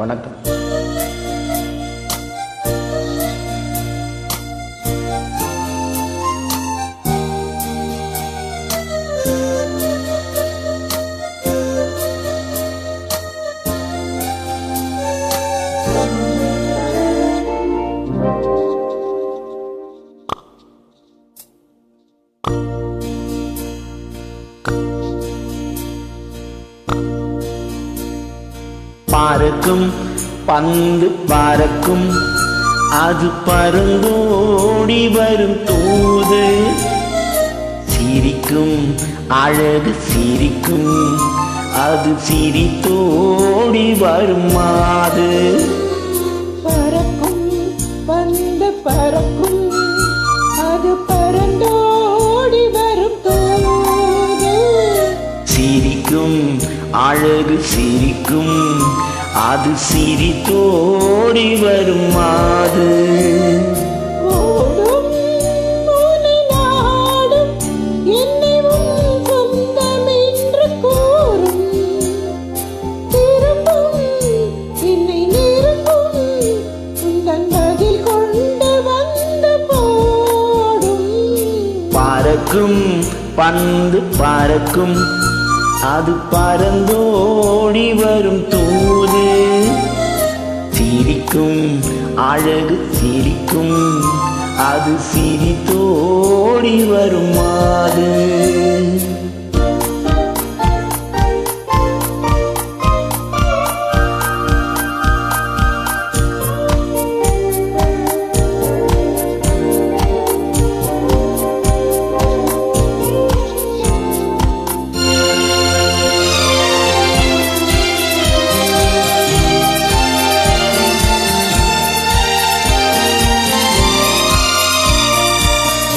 வணக்கம். பறக்கும் பந்து பறக்கும், அது பறந்தோடி வரும் தூது. சிரிக்கும் அழகு சிரிக்கும், அது சிரித்தோடி வரும் மாது. பறக்கும் பந்து பறக்கும், அது பறந்தோடி வரும் தூது. சிரிக்கும் அழகு சிரிக்கும், அது சிரித்தோடி வரும் மாது. ஓடும் உன்னை நாடும், என்னை உன் சொந்தம் என்று கூறும். திரும்பும் என்னை நெருங்கும், உந்தன் பதில் கொண்டு வந்து போடும். பறக்கும் பந்து பறக்கும், அது பறந்தோடி வரும் தூது. சிரிக்கும் அழகு சிரிக்கும், அது சிரித்தோடி வரும் மாது.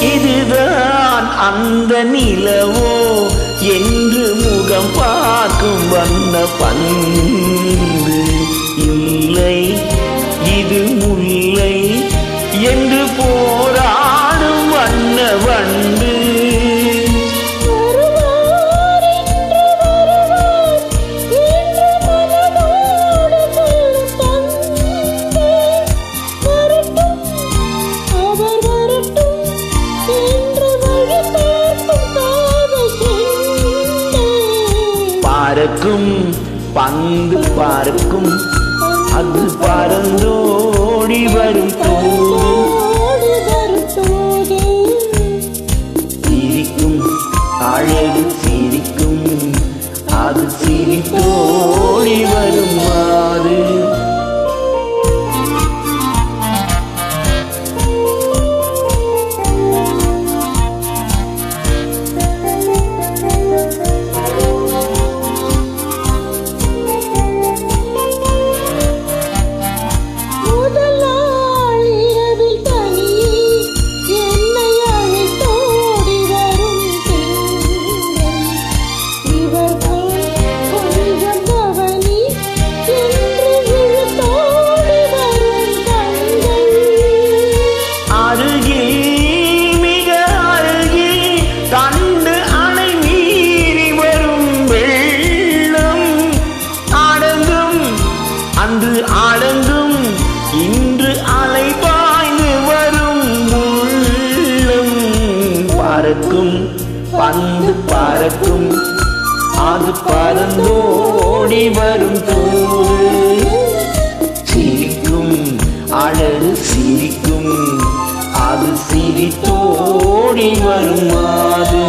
இதுதான் அந்த நிலவோ என்று முகம் பார்க்கும் வண்ண பந்து. இல்லை இது முல்லை என்று போராடும் வண்ண வண்டு. பறக்கும் பந்து பறக்கும், அது பறந்தோடி வரும் தூது. சிரிக்கும் அழகு சிரிக்கும், அது சிரித்தோடி வரும் மாது. அன்று அடங்கும் இன்று அலை பாய்ந்து வரும் உள்ளம். பறக்கும் பந்து பறக்கும், அது பறந்தோடி வரும் தூது. சிரிக்கும் அழகு சிரிக்கும், அது சிரித்தோடி வரும் மாது.